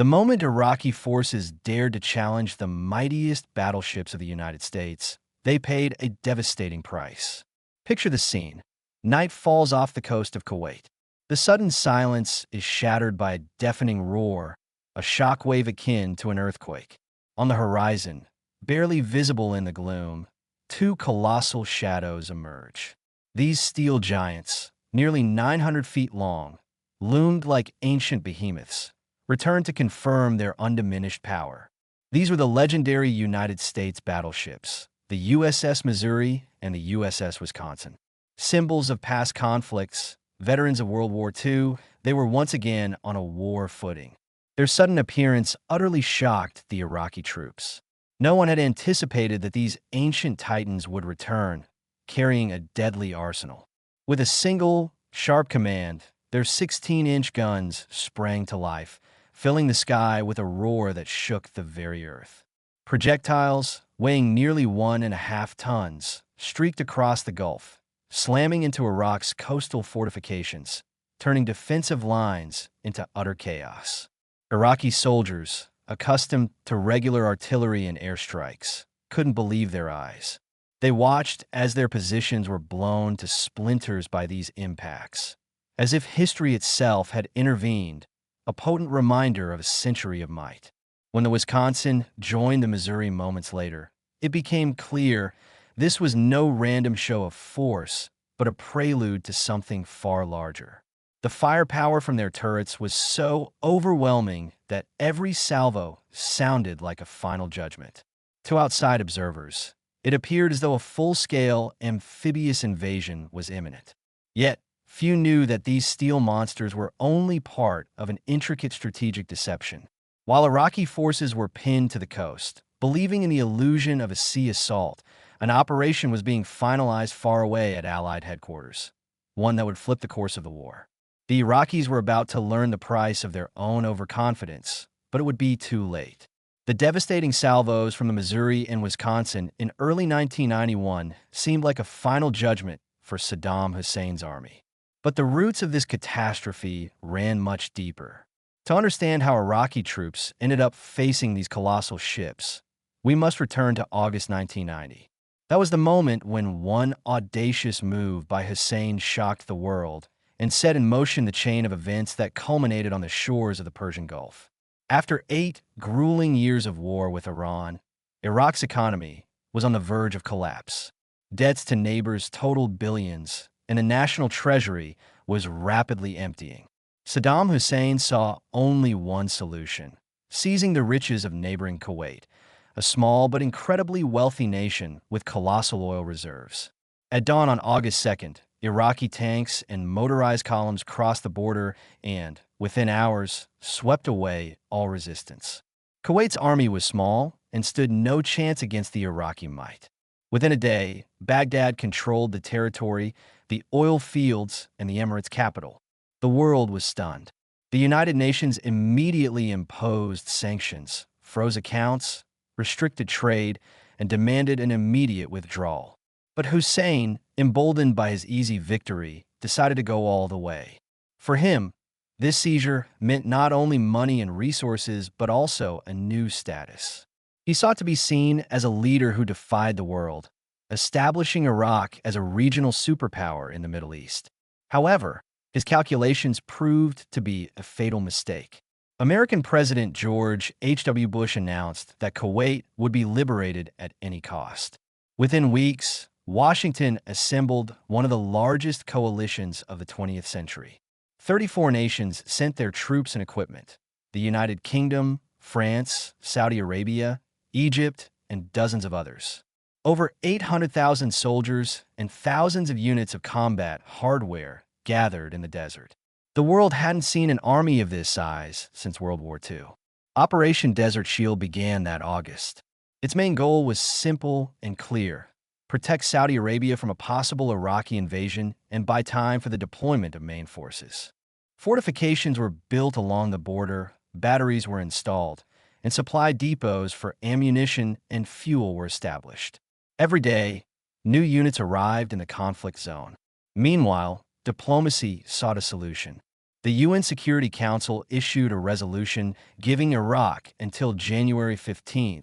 The moment Iraqi forces dared to challenge the mightiest battleships of the United States, they paid a devastating price. Picture the scene. Night falls off the coast of Kuwait. The sudden silence is shattered by a deafening roar, a shockwave akin to an earthquake. On the horizon, barely visible in the gloom, two colossal shadows emerge. These steel giants, nearly 900 feet long, loomed like ancient behemoths, returned to confirm their undiminished power. These were the legendary United States battleships, the USS Missouri and the USS Wisconsin. Symbols of past conflicts, veterans of World War II, they were once again on a war footing. Their sudden appearance utterly shocked the Iraqi troops. No one had anticipated that these ancient titans would return, carrying a deadly arsenal. With a single, sharp command, their 16-inch guns sprang to life, filling the sky with a roar that shook the very earth. Projectiles, weighing nearly 1.5 tons, streaked across the Gulf, slamming into Iraq's coastal fortifications, turning defensive lines into utter chaos. Iraqi soldiers, accustomed to regular artillery and airstrikes, couldn't believe their eyes. They watched as their positions were blown to splinters by these impacts, as if history itself had intervened, a potent reminder of a century of might. When the Wisconsin joined the Missouri moments later, it became clear this was no random show of force, but a prelude to something far larger. The firepower from their turrets was so overwhelming that every salvo sounded like a final judgment. To outside observers, it appeared as though a full-scale amphibious invasion was imminent. Yet, few knew that these steel monsters were only part of an intricate strategic deception. While Iraqi forces were pinned to the coast, believing in the illusion of a sea assault, an operation was being finalized far away at Allied headquarters, one that would flip the course of the war. The Iraqis were about to learn the price of their own overconfidence, but it would be too late. The devastating salvos from the Missouri and Wisconsin in early 1991 seemed like a final judgment for Saddam Hussein's army. But the roots of this catastrophe ran much deeper. To understand how Iraqi troops ended up facing these colossal ships, we must return to August 1990. That was the moment when one audacious move by Hussein shocked the world and set in motion the chain of events that culminated on the shores of the Persian Gulf. After 8 grueling years of war with Iran, Iraq's economy was on the verge of collapse. Debts to neighbors totaled billions, and the national treasury was rapidly emptying. Saddam Hussein saw only one solution: seizing the riches of neighboring Kuwait, a small but incredibly wealthy nation with colossal oil reserves. At dawn on August 2nd, Iraqi tanks and motorized columns crossed the border and, within hours, swept away all resistance. Kuwait's army was small and stood no chance against the Iraqi might. Within a day, Baghdad controlled the territory, the oil fields, and the Emirates' capital. The world was stunned. The United Nations immediately imposed sanctions, froze accounts, restricted trade, and demanded an immediate withdrawal. But Hussein, emboldened by his easy victory, decided to go all the way. For him, this seizure meant not only money and resources, but also a new status. He sought to be seen as a leader who defied the world, establishing Iraq as a regional superpower in the Middle East. However, his calculations proved to be a fatal mistake. American President George H.W. Bush announced that Kuwait would be liberated at any cost. Within weeks, Washington assembled one of the largest coalitions of the 20th century. 34 nations sent their troops and equipment: the United Kingdom, France, Saudi Arabia, Egypt, and dozens of others. Over 800,000 soldiers and thousands of units of combat hardware gathered in the desert. The world hadn't seen an army of this size since World War II. Operation Desert Shield began that August. Its main goal was simple and clear: protect Saudi Arabia from a possible Iraqi invasion and buy time for the deployment of main forces. Fortifications were built along the border, batteries were installed, and supply depots for ammunition and fuel were established. Every day, new units arrived in the conflict zone. Meanwhile, diplomacy sought a solution. The UN Security Council issued a resolution giving Iraq until January 15,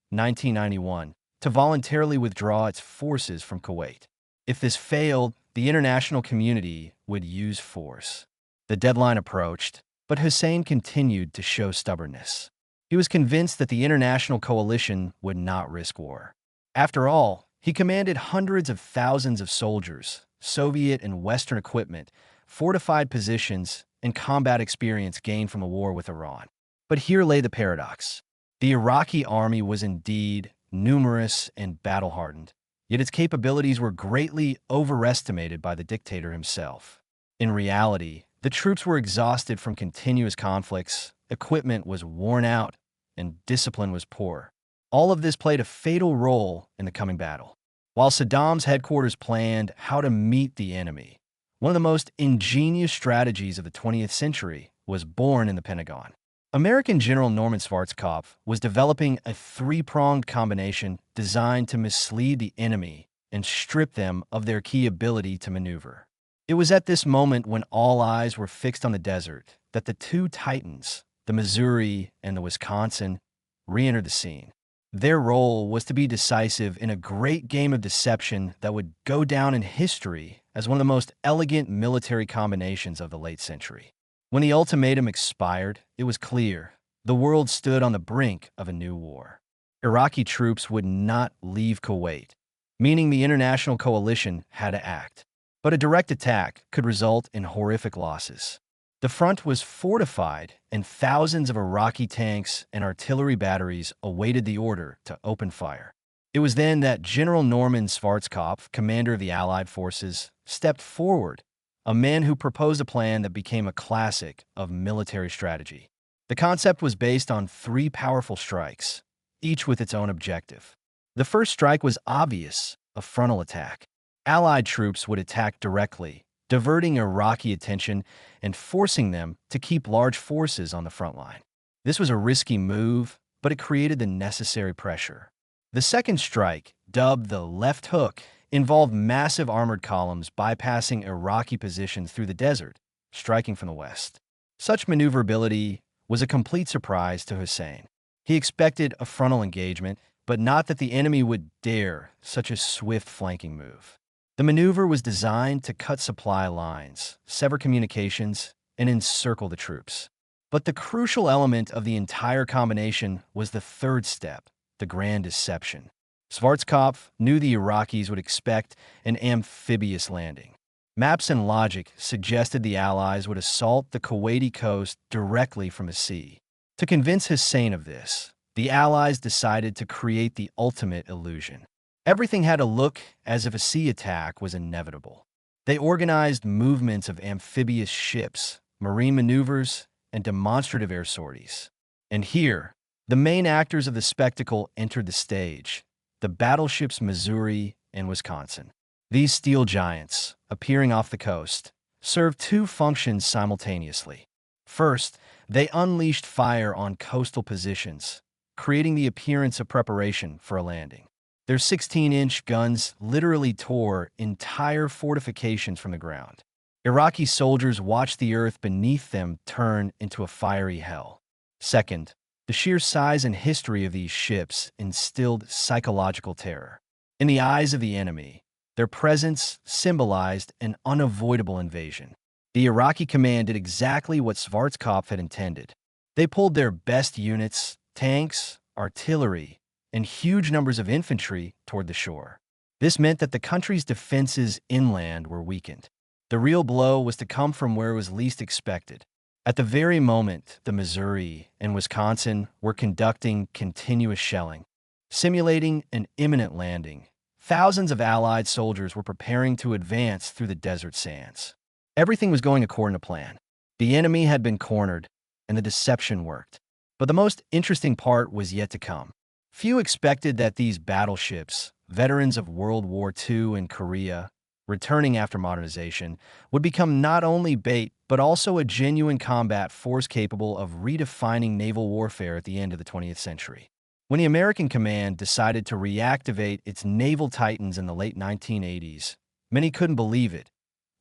1991, to voluntarily withdraw its forces from Kuwait. If this failed, the international community would use force. The deadline approached, but Hussein continued to show stubbornness. He was convinced that the international coalition would not risk war. After all, he commanded hundreds of thousands of soldiers, Soviet and Western equipment, fortified positions, and combat experience gained from a war with Iran. But here lay the paradox. The Iraqi army was indeed numerous and battle-hardened, yet its capabilities were greatly overestimated by the dictator himself. In reality, the troops were exhausted from continuous conflicts, equipment was worn out, and discipline was poor. All of this played a fatal role in the coming battle. While Saddam's headquarters planned how to meet the enemy, one of the most ingenious strategies of the 20th century was born in the Pentagon. American General Norman Schwarzkopf was developing a three-pronged combination designed to mislead the enemy and strip them of their key ability to maneuver. It was at this moment, when all eyes were fixed on the desert, that the two Titans, the Missouri and the Wisconsin, re-entered the scene. Their role was to be decisive in a great game of deception that would go down in history as one of the most elegant military combinations of the late century. When the ultimatum expired, it was clear the world stood on the brink of a new war. Iraqi troops would not leave Kuwait, meaning the international coalition had to act. But a direct attack could result in horrific losses. The front was fortified, and thousands of Iraqi tanks and artillery batteries awaited the order to open fire. It was then that General Norman Schwarzkopf, commander of the Allied forces, stepped forward, a man who proposed a plan that became a classic of military strategy. The concept was based on three powerful strikes, each with its own objective. The first strike was obvious, a frontal attack. Allied troops would attack directly, diverting Iraqi attention and forcing them to keep large forces on the front line. This was a risky move, but it created the necessary pressure. The second strike, dubbed the left hook, involved massive armored columns bypassing Iraqi positions through the desert, striking from the west. Such maneuverability was a complete surprise to Hussein. He expected a frontal engagement, but not that the enemy would dare such a swift flanking move. The maneuver was designed to cut supply lines, sever communications, and encircle the troops. But the crucial element of the entire combination was the third step, the grand deception. Schwarzkopf knew the Iraqis would expect an amphibious landing. Maps and logic suggested the Allies would assault the Kuwaiti coast directly from the sea. To convince Hussein of this, the Allies decided to create the ultimate illusion. Everything had to look as if a sea attack was inevitable. They organized movements of amphibious ships, marine maneuvers, and demonstrative air sorties. And here, the main actors of the spectacle entered the stage, the battleships Missouri and Wisconsin. These steel giants, appearing off the coast, served two functions simultaneously. First, they unleashed fire on coastal positions, creating the appearance of preparation for a landing. Their 16-inch guns literally tore entire fortifications from the ground. Iraqi soldiers watched the earth beneath them turn into a fiery hell. Second, the sheer size and history of these ships instilled psychological terror. In the eyes of the enemy, their presence symbolized an unavoidable invasion. The Iraqi command did exactly what Schwarzkopf had intended. They pulled their best units, tanks, artillery, and huge numbers of infantry toward the shore. This meant that the country's defenses inland were weakened. The real blow was to come from where it was least expected. At the very moment the Missouri and Wisconsin were conducting continuous shelling, simulating an imminent landing, thousands of Allied soldiers were preparing to advance through the desert sands. Everything was going according to plan. The enemy had been cornered, and the deception worked. But the most interesting part was yet to come. Few expected that these battleships, veterans of World War II and Korea, returning after modernization, would become not only bait, but also a genuine combat force capable of redefining naval warfare at the end of the 20th century. When the American command decided to reactivate its naval titans in the late 1980s, many couldn't believe it.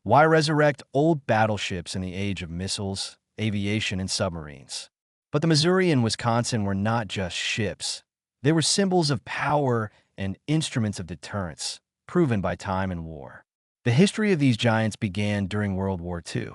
Why resurrect old battleships in the age of missiles, aviation, and submarines? But the Missouri and Wisconsin were not just ships. They were symbols of power and instruments of deterrence, proven by time and war. The history of these giants began during World War II.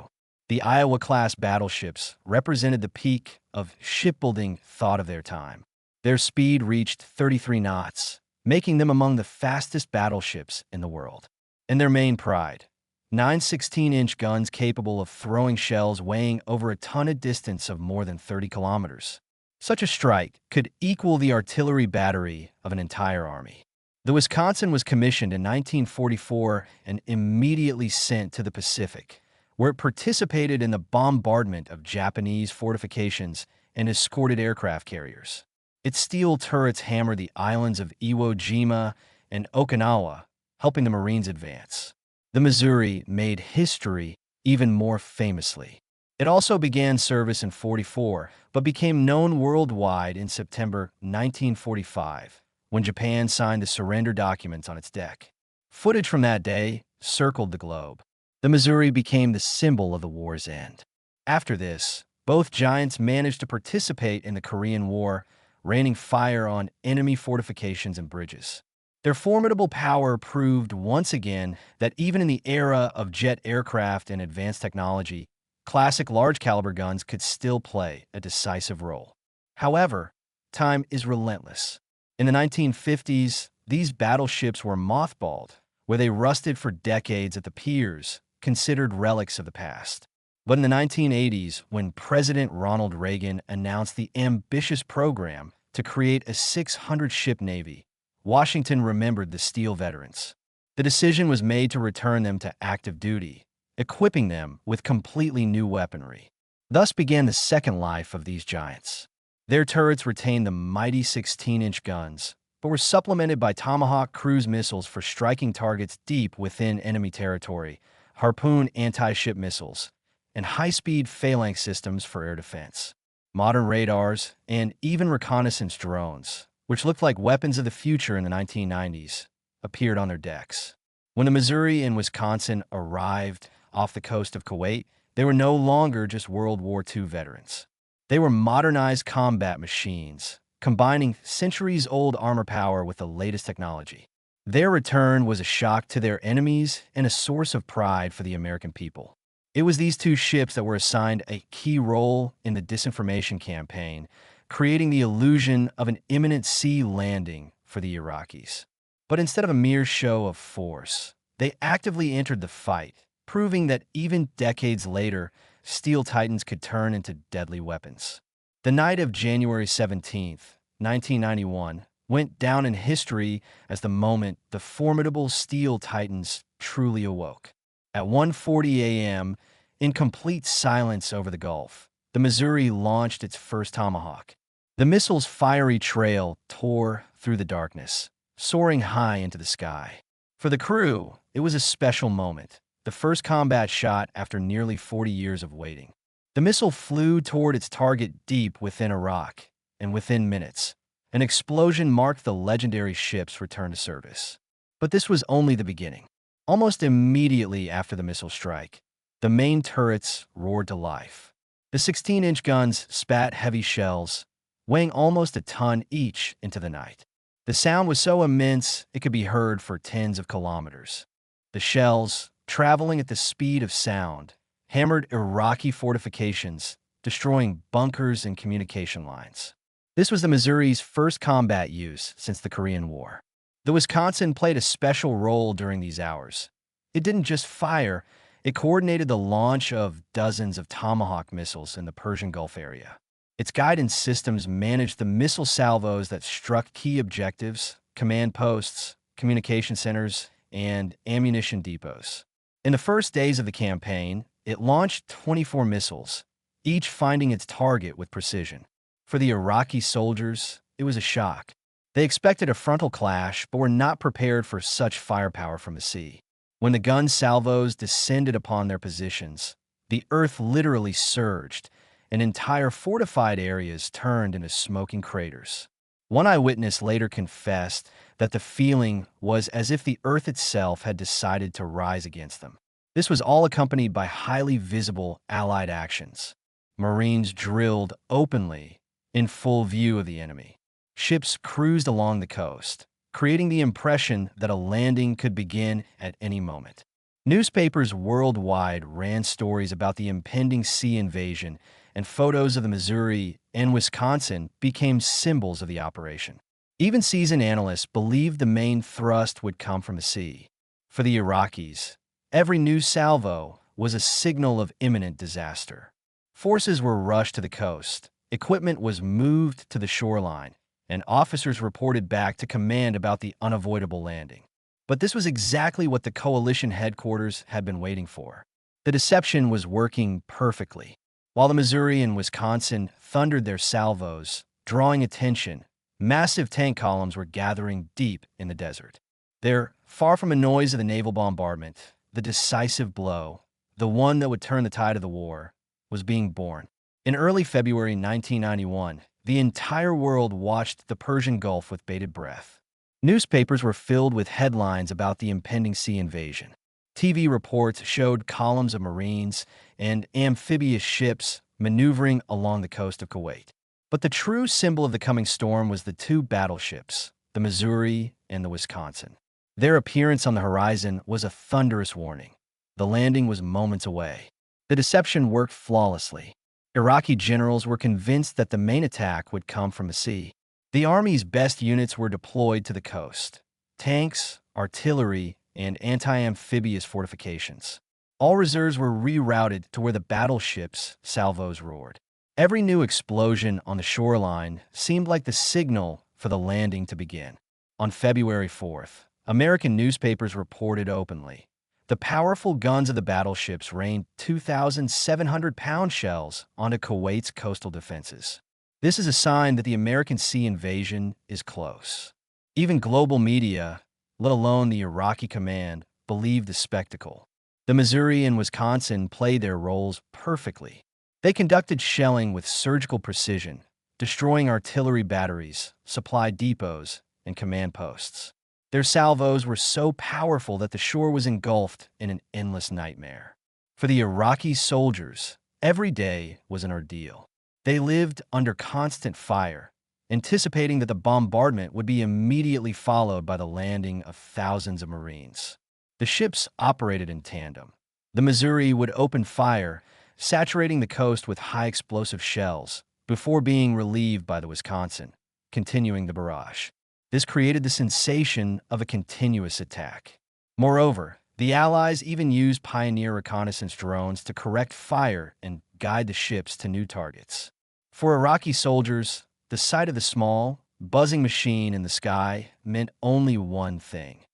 The Iowa-class battleships represented the peak of shipbuilding thought of their time. Their speed reached 33 knots, making them among the fastest battleships in the world. And their main pride, 9 16-inch guns capable of throwing shells weighing over a ton a distance of more than 30 kilometers. Such a strike could equal the artillery battery of an entire army. The Wisconsin was commissioned in 1944 and immediately sent to the Pacific, where it participated in the bombardment of Japanese fortifications and escorted aircraft carriers. Its steel turrets hammered the islands of Iwo Jima and Okinawa, helping the Marines advance. The Missouri made history even more famously. It also began service in 1944, but became known worldwide in September 1945, when Japan signed the surrender documents on its deck. Footage from that day circled the globe. The Missouri became the symbol of the war's end. After this, both giants managed to participate in the Korean War, raining fire on enemy fortifications and bridges. Their formidable power proved once again that even in the era of jet aircraft and advanced technology, classic large-caliber guns could still play a decisive role. However, time is relentless. In the 1950s, these battleships were mothballed, where they rusted for decades at the piers, considered relics of the past. But in the 1980s, when President Ronald Reagan announced the ambitious program to create a 600-ship Navy, Washington remembered the steel veterans. The decision was made to return them to active duty, equipping them with completely new weaponry. Thus began the second life of these giants. Their turrets retained the mighty 16-inch guns, but were supplemented by Tomahawk cruise missiles for striking targets deep within enemy territory, Harpoon anti-ship missiles, and high-speed phalanx systems for air defense. Modern radars, and even reconnaissance drones, which looked like weapons of the future in the 1990s, appeared on their decks. When the Missouri and Wisconsin arrived off the coast of Kuwait, they were no longer just World War II veterans. They were modernized combat machines, combining centuries-old armor power with the latest technology. Their return was a shock to their enemies and a source of pride for the American people. It was these two ships that were assigned a key role in the disinformation campaign, creating the illusion of an imminent sea landing for the Iraqis. But instead of a mere show of force, they actively entered the fight, proving that even decades later, steel titans could turn into deadly weapons. The night of January 17, 1991, went down in history as the moment the formidable steel titans truly awoke. At 1:40 a.m., in complete silence over the Gulf, the Missouri launched its first Tomahawk. The missile's fiery trail tore through the darkness, soaring high into the sky. For the crew, it was a special moment, the first combat shot after nearly 40 years of waiting. The missile flew toward its target deep within Iraq, and within minutes, an explosion marked the legendary ship's return to service. But this was only the beginning. Almost immediately after the missile strike, the main turrets roared to life. The 16-inch guns spat heavy shells, weighing almost a ton each, into the night. The sound was so immense it could be heard for tens of kilometers. The shells, traveling at the speed of sound, hammered Iraqi fortifications, destroying bunkers and communication lines. This was the Missouri's first combat use since the Korean War. The Wisconsin played a special role during these hours. It didn't just fire, it coordinated the launch of dozens of Tomahawk missiles in the Persian Gulf area. Its guidance systems managed the missile salvos that struck key objectives, command posts, communication centers, and ammunition depots. In the first days of the campaign, it launched 24 missiles, each finding its target with precision. For the Iraqi soldiers, it was a shock. They expected a frontal clash, but were not prepared for such firepower from the sea. When the gun salvos descended upon their positions, the earth literally surged, and entire fortified areas turned into smoking craters. One eyewitness later confessed that the feeling was as if the earth itself had decided to rise against them. This was all accompanied by highly visible Allied actions. Marines drilled openly in full view of the enemy. Ships cruised along the coast, creating the impression that a landing could begin at any moment. Newspapers worldwide ran stories about the impending sea invasion, and photos of the Missouri and Wisconsin became symbols of the operation. Even seasoned analysts believed the main thrust would come from the sea. For the Iraqis, every new salvo was a signal of imminent disaster. Forces were rushed to the coast, equipment was moved to the shoreline, and officers reported back to command about the unavoidable landing. But this was exactly what the coalition headquarters had been waiting for. The deception was working perfectly. While the Missouri and Wisconsin thundered their salvos, drawing attention, massive tank columns were gathering deep in the desert. There, far from the noise of the naval bombardment, the decisive blow, the one that would turn the tide of the war, was being born. In early February 1991, the entire world watched the Persian Gulf with bated breath. Newspapers were filled with headlines about the impending sea invasion. TV reports showed columns of Marines and amphibious ships maneuvering along the coast of Kuwait. But the true symbol of the coming storm was the two battleships, the Missouri and the Wisconsin. Their appearance on the horizon was a thunderous warning. The landing was moments away. The deception worked flawlessly. Iraqi generals were convinced that the main attack would come from the sea. The army's best units were deployed to the coast. Tanks, artillery, and anti-amphibious fortifications. All reserves were rerouted to where the battleships' salvos roared. Every new explosion on the shoreline seemed like the signal for the landing to begin. On February 4th, American newspapers reported openly. The powerful guns of the battleships rained 2,700-pound shells onto Kuwait's coastal defenses. This is a sign that the American sea invasion is close. Even global media, let alone the Iraqi command, believed the spectacle. The Missouri and Wisconsin played their roles perfectly. They conducted shelling with surgical precision, destroying artillery batteries, supply depots, and command posts. Their salvos were so powerful that the shore was engulfed in an endless nightmare. For the Iraqi soldiers, every day was an ordeal. They lived under constant fire, anticipating that the bombardment would be immediately followed by the landing of thousands of Marines. The ships operated in tandem. The Missouri would open fire, saturating the coast with high explosive shells, before being relieved by the Wisconsin, continuing the barrage. This created the sensation of a continuous attack. Moreover, the Allies even used Pioneer reconnaissance drones to correct fire and guide the ships to new targets. For Iraqi soldiers, the sight of the small, buzzing machine in the sky meant only one thing.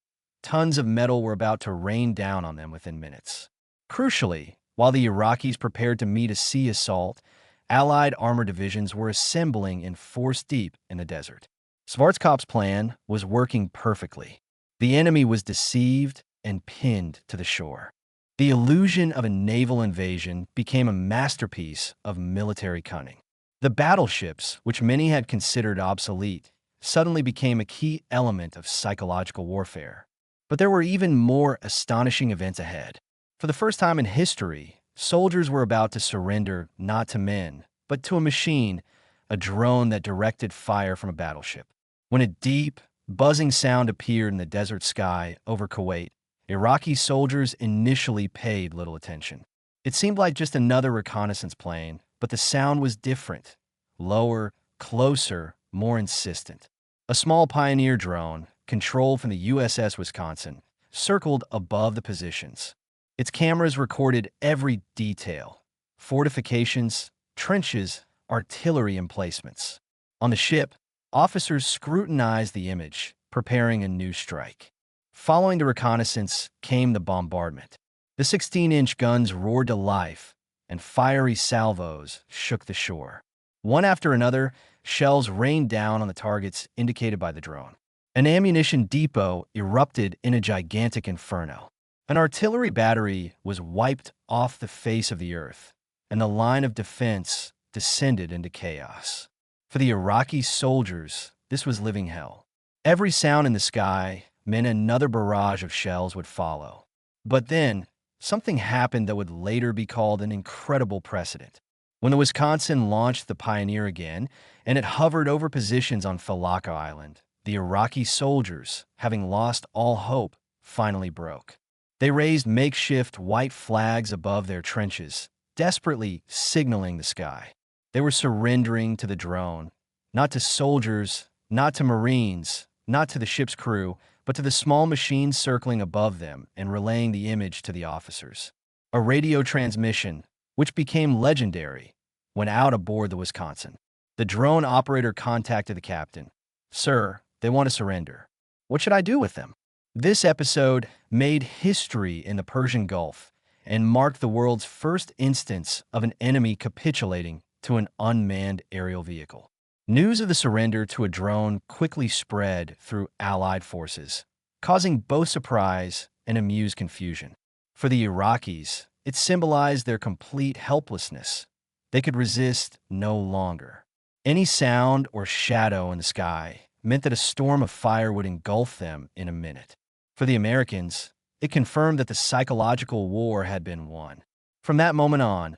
Tons of metal were about to rain down on them within minutes. Crucially, while the Iraqis prepared to meet a sea assault, Allied armor divisions were assembling in force deep in the desert. Schwarzkopf's plan was working perfectly. The enemy was deceived and pinned to the shore. The illusion of a naval invasion became a masterpiece of military cunning. The battleships, which many had considered obsolete, suddenly became a key element of psychological warfare. But there were even more astonishing events ahead. For the first time in history, soldiers were about to surrender not to men, but to a machine, a drone that directed fire from a battleship. When a deep, buzzing sound appeared in the desert sky over Kuwait, Iraqi soldiers initially paid little attention. It seemed like just another reconnaissance plane, but the sound was different. Lower, closer, more insistent. A small Pioneer drone, controlled from the USS Wisconsin, circled above the positions. Its cameras recorded every detail: fortifications, trenches, artillery emplacements. On the ship, officers scrutinized the image, preparing a new strike. Following the reconnaissance came the bombardment. The 16-inch guns roared to life, and fiery salvos shook the shore. One after another, shells rained down on the targets indicated by the drone. An ammunition depot erupted in a gigantic inferno. An artillery battery was wiped off the face of the earth, and the line of defense descended into chaos. For the Iraqi soldiers, this was living hell. Every sound in the sky meant another barrage of shells would follow. But then, something happened that would later be called an incredible precedent. When the Wisconsin launched the Pioneer again, and it hovered over positions on Falaka Island, the Iraqi soldiers, having lost all hope, finally broke. They raised makeshift white flags above their trenches, desperately signaling the sky. They were surrendering to the drone, not to soldiers, not to Marines, not to the ship's crew, but to the small machines circling above them and relaying the image to the officers. A radio transmission, which became legendary, went out aboard the Wisconsin. The drone operator contacted the captain. "Sir, they want to surrender. What should I do with them?" This episode made history in the Persian Gulf and marked the world's first instance of an enemy capitulating to an unmanned aerial vehicle. News of the surrender to a drone quickly spread through Allied forces, causing both surprise and amused confusion. For the Iraqis, it symbolized their complete helplessness. They could resist no longer. Any sound or shadow in the sky meant that a storm of fire would engulf them in a minute. For the Americans, it confirmed that the psychological war had been won. From that moment on,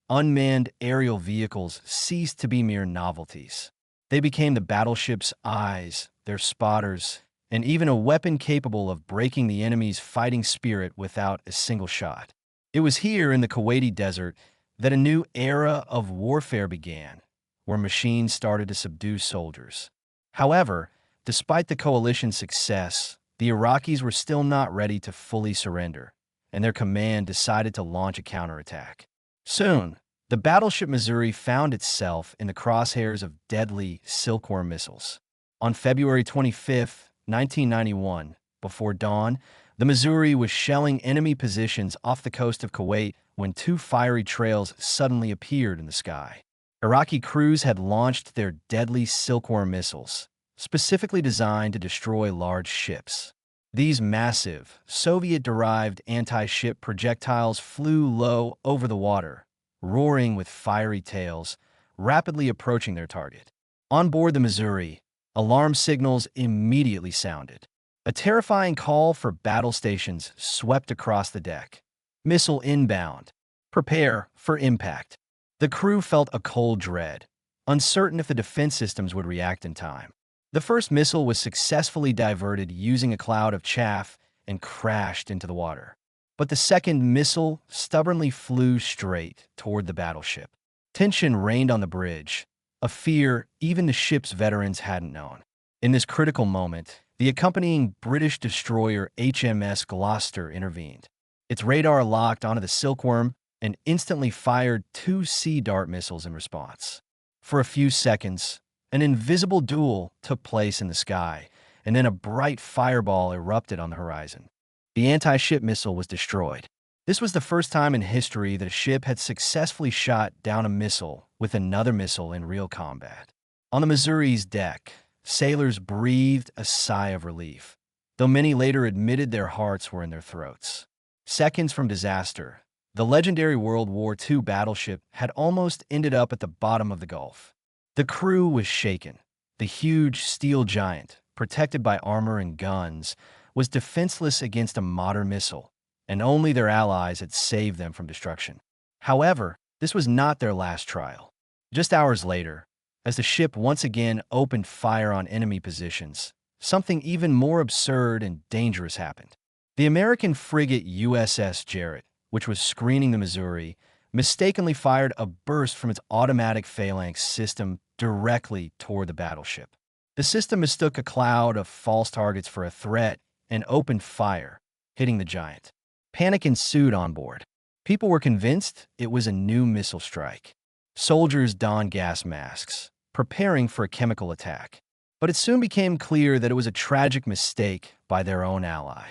unmanned aerial vehicles ceased to be mere novelties. They became the battleship's eyes, their spotters, and even a weapon capable of breaking the enemy's fighting spirit without a single shot. It was here in the Kuwaiti desert that a new era of warfare began, where machines started to subdue soldiers. However, despite the coalition's success, the Iraqis were still not ready to fully surrender, and their command decided to launch a counterattack. Soon, the battleship Missouri found itself in the crosshairs of deadly Silkworm missiles. On February 25, 1991, before dawn, the Missouri was shelling enemy positions off the coast of Kuwait when two fiery trails suddenly appeared in the sky. Iraqi crews had launched their deadly Silkworm missiles, specifically designed to destroy large ships. These massive, Soviet-derived anti-ship projectiles flew low over the water, roaring with fiery tails, rapidly approaching their target. On board the Missouri, alarm signals immediately sounded. A terrifying call for battle stations swept across the deck. Missile inbound. Prepare for impact. The crew felt a cold dread, uncertain if the defense systems would react in time. The first missile was successfully diverted using a cloud of chaff and crashed into the water. But the second missile stubbornly flew straight toward the battleship. Tension reigned on the bridge, a fear even the ship's veterans hadn't known. In this critical moment, the accompanying British destroyer HMS Gloucester intervened. Its radar locked onto the Silkworm and instantly fired two Sea Dart missiles in response. For a few seconds, an invisible duel took place in the sky, and then a bright fireball erupted on the horizon. The anti-ship missile was destroyed. This was the first time in history that a ship had successfully shot down a missile with another missile in real combat. On the Missouri's deck, sailors breathed a sigh of relief, though many later admitted their hearts were in their throats. Seconds from disaster, the legendary World War II battleship had almost ended up at the bottom of the Gulf. The crew was shaken. The huge steel giant, protected by armor and guns, was defenseless against a modern missile, and only their allies had saved them from destruction. However, this was not their last trial. Just hours later, as the ship once again opened fire on enemy positions, something even more absurd and dangerous happened. The American frigate USS Jarrett, which was screening the Missouri, mistakenly fired a burst from its automatic phalanx system directly toward the battleship. The system mistook a cloud of false targets for a threat and opened fire, hitting the giant. Panic ensued on board. People were convinced it was a new missile strike. Soldiers donned gas masks, preparing for a chemical attack. But it soon became clear that it was a tragic mistake by their own ally.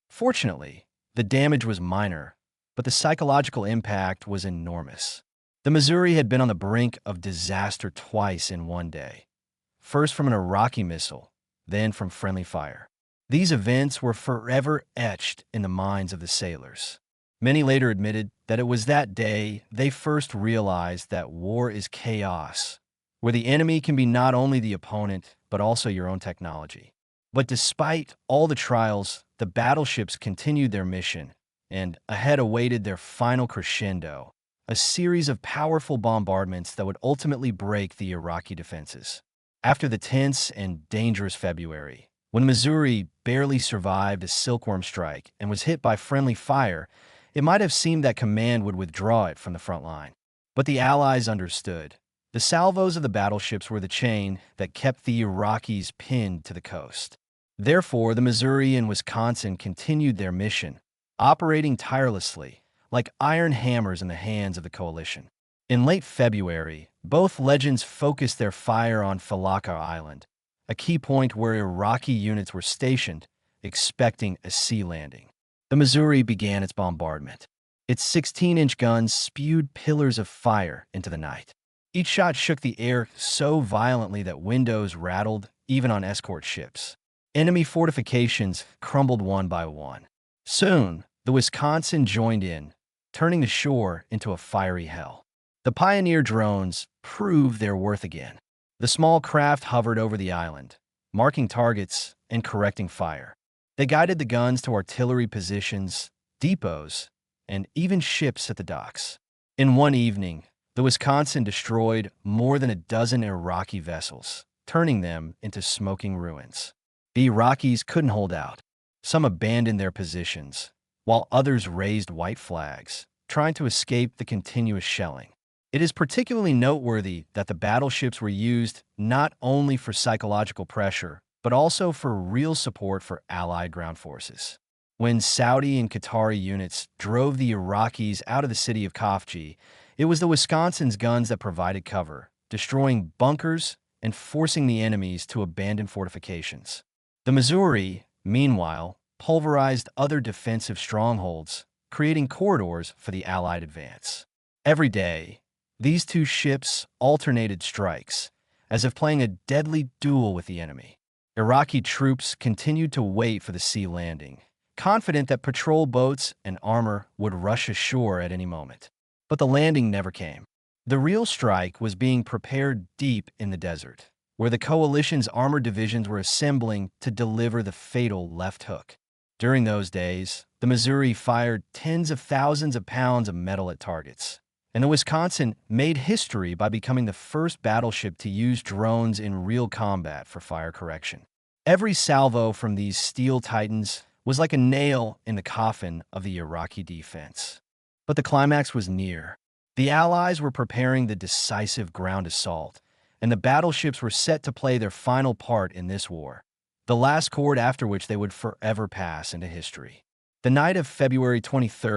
Fortunately, the damage was minor, but the psychological impact was enormous. The Missouri had been on the brink of disaster twice in one day. First from an Iraqi missile, then from friendly fire. These events were forever etched in the minds of the sailors. Many later admitted that it was that day they first realized that war is chaos, where the enemy can be not only the opponent, but also your own technology. But despite all the trials, the battleships continued their mission, and ahead awaited their final crescendo, a series of powerful bombardments that would ultimately break the Iraqi defenses. After the tense and dangerous February, when Missouri barely survived a Silkworm strike and was hit by friendly fire, it might have seemed that command would withdraw it from the front line. But the Allies understood. The salvos of the battleships were the chain that kept the Iraqis pinned to the coast. Therefore, the Missouri and Wisconsin continued their mission, operating tirelessly, like iron hammers in the hands of the coalition. In late February, both legends focused their fire on Falaka Island, a key point where Iraqi units were stationed, expecting a sea landing. The Missouri began its bombardment. Its 16-inch guns spewed pillars of fire into the night. Each shot shook the air so violently that windows rattled, even on escort ships. Enemy fortifications crumbled one by one. Soon, the Wisconsin joined in, turning the shore into a fiery hell. The Pioneer drones proved their worth again. The small craft hovered over the island, marking targets and correcting fire. They guided the guns to artillery positions, depots, and even ships at the docks. In one evening, the Wisconsin destroyed more than a dozen Iraqi vessels, turning them into smoking ruins. The Iraqis couldn't hold out. Some abandoned their positions, while others raised white flags, trying to escape the continuous shelling. It is particularly noteworthy that the battleships were used not only for psychological pressure, but also for real support for Allied ground forces. When Saudi and Qatari units drove the Iraqis out of the city of Khafji, it was the Wisconsin's guns that provided cover, destroying bunkers and forcing the enemies to abandon fortifications. The Missouri, meanwhile, pulverized other defensive strongholds, creating corridors for the Allied advance. Every day, these two ships alternated strikes, as if playing a deadly duel with the enemy. Iraqi troops continued to wait for the sea landing, confident that patrol boats and armor would rush ashore at any moment. But the landing never came. The real strike was being prepared deep in the desert, where the coalition's armored divisions were assembling to deliver the fatal left hook. During those days, the Missouri fired tens of thousands of pounds of metal at targets, and the Wisconsin made history by becoming the first battleship to use drones in real combat for fire correction. Every salvo from these steel titans was like a nail in the coffin of the Iraqi defense. But the climax was near. The Allies were preparing the decisive ground assault, and the battleships were set to play their final part in this war, the last chord after which they would forever pass into history. The night of February 23,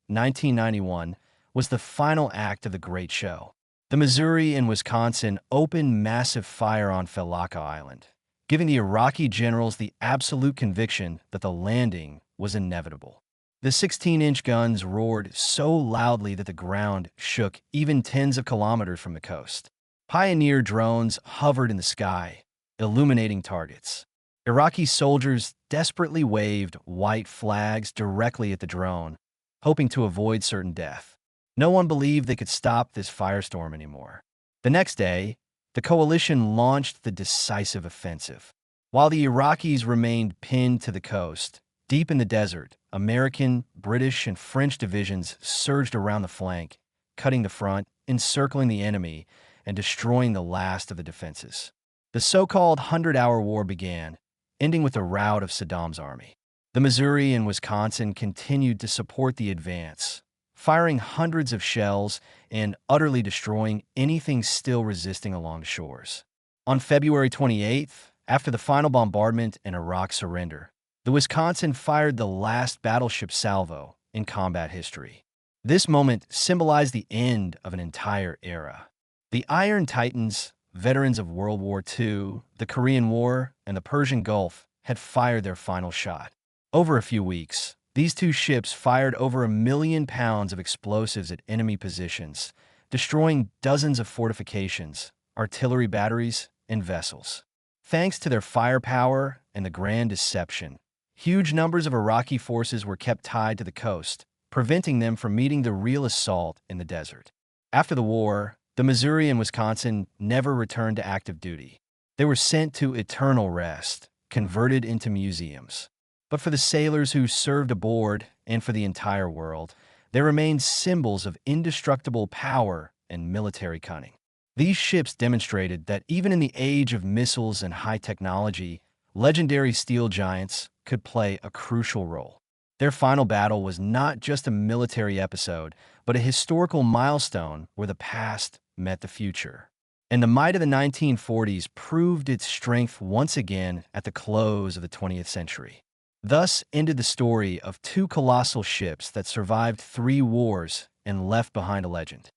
1991, was the final act of the great show. The Missouri and Wisconsin opened massive fire on Falaka Island, giving the Iraqi generals the absolute conviction that the landing was inevitable. The 16-inch guns roared so loudly that the ground shook even tens of kilometers from the coast. Pioneer drones hovered in the sky, illuminating targets. Iraqi soldiers desperately waved white flags directly at the drone, hoping to avoid certain death. No one believed they could stop this firestorm anymore. The next day, the coalition launched the decisive offensive. While the Iraqis remained pinned to the coast, deep in the desert, American, British, and French divisions surged around the flank, cutting the front, encircling the enemy, and destroying the last of the defenses. The so-called 100-hour war began, ending with the rout of Saddam's army. The Missouri and Wisconsin continued to support the advance, firing hundreds of shells and utterly destroying anything still resisting along the shores. On February 28th, after the final bombardment and Iraq's surrender, the Wisconsin fired the last battleship salvo in combat history. This moment symbolized the end of an entire era. The Iron Titans, veterans of World War II, the Korean War, and the Persian Gulf, had fired their final shot. Over a few weeks, these two ships fired over 1 million pounds of explosives at enemy positions, destroying dozens of fortifications, artillery batteries, and vessels. Thanks to their firepower and the grand deception, huge numbers of Iraqi forces were kept tied to the coast, preventing them from meeting the real assault in the desert. After the war, the Missouri and Wisconsin never returned to active duty. They were sent to eternal rest, converted into museums. But for the sailors who served aboard and for the entire world, they remained symbols of indestructible power and military cunning. These ships demonstrated that even in the age of missiles and high technology, legendary steel giants could play a crucial role. Their final battle was not just a military episode, but a historical milestone where the past met the future. And the might of the 1940s proved its strength once again at the close of the 20th century. Thus ended the story of two colossal ships that survived three wars and left behind a legend.